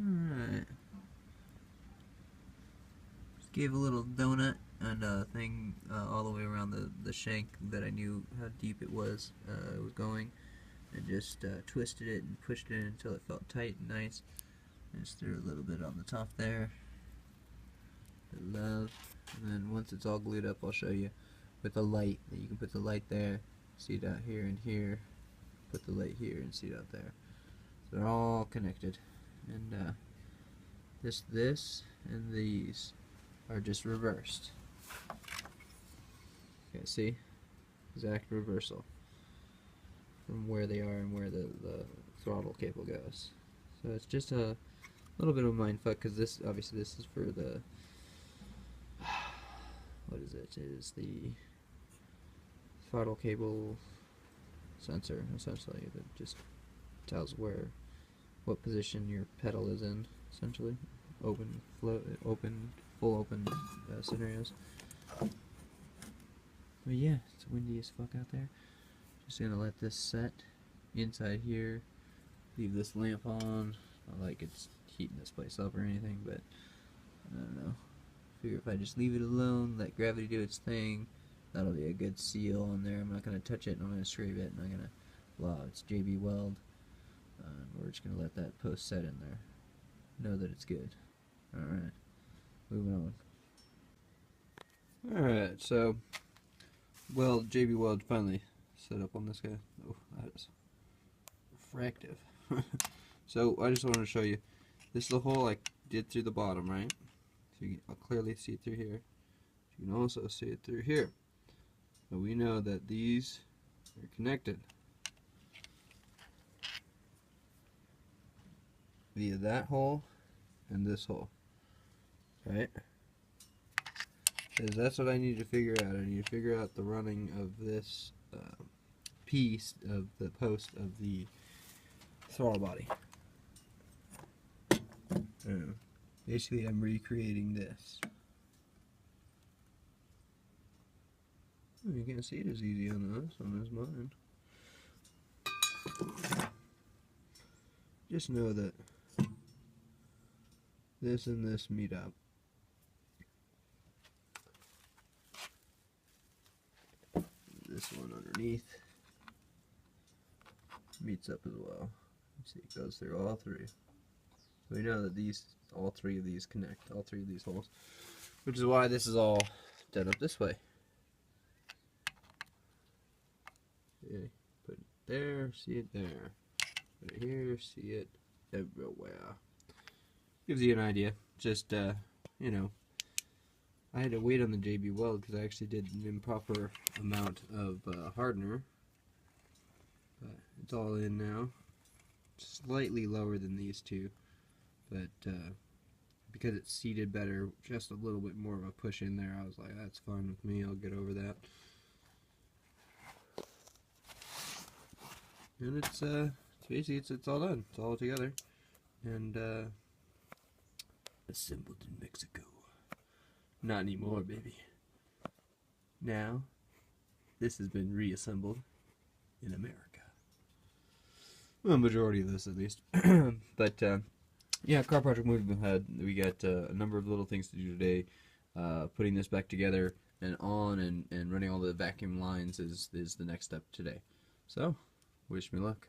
Alright. Just gave a little donut and a thing all the way around the shank that I knew how deep it was going, and just twisted it and pushed it in until it felt tight and nice. And just threw a little bit on the top there. I love. And then once it's all glued up, I'll show you with a light that you can put the light there, see it out here and here, put the light here and see it out there. So they're all connected. And this and these are just reversed. Okay, see? Exact reversal from where they are and where the throttle cable goes. So it's just a little bit of a mindfuck, because this, obviously this is for the, what is it? It is the throttle cable sensor, essentially, that just tells what position your pedal is in, essentially. Full open scenarios. But yeah, it's windy as fuck out there. Just gonna let this set inside here. Leave this lamp on. Not like it's heating this place up or anything, but I don't know. Figure if I just leave it alone, let gravity do its thing, that'll be a good seal on there. I'm not gonna touch it, and I'm gonna scrape it, and I'm gonna, wow, it's JB Weld. We're just gonna let that post set in there. Know that it's good. Alright, moving on. Alright, so JB Weld finally set up on this guy. Oh, that is refractive. So I just wanted to show you, this is the hole I did through the bottom, right? So you can clearly see it through here. You can also see it through here. So we know that these are connected via that hole and this hole, right? Because that's what I need to figure out. I need to figure out the running of this piece of the post of the throttle body. Basically, I'm recreating this. You can't see it as easy on this as mine. Just know that this and this meet up. This one underneath meets up as well. See, it goes through all three. So we know that all three of these connect, all three of these holes, which is why this is all done up this way. Okay, put it there, see it there. Put it here, see it everywhere. Gives you an idea. Just, you know, I had to wait on the JB Weld because I actually did an improper amount of hardener. But it's all in now. Slightly lower than these two, but because it's seated better, just a little bit more of a push in there, I was like, that's fine with me, I'll get over that. And it's basically it's all done. It's all together and assembled in Mexico. Not anymore, baby. Now this has been reassembled in America. Well, majority of this at least. But yeah, car project moving ahead. We got a number of little things to do today. Putting this back together and on and running all the vacuum lines is the next step today. So wish me luck.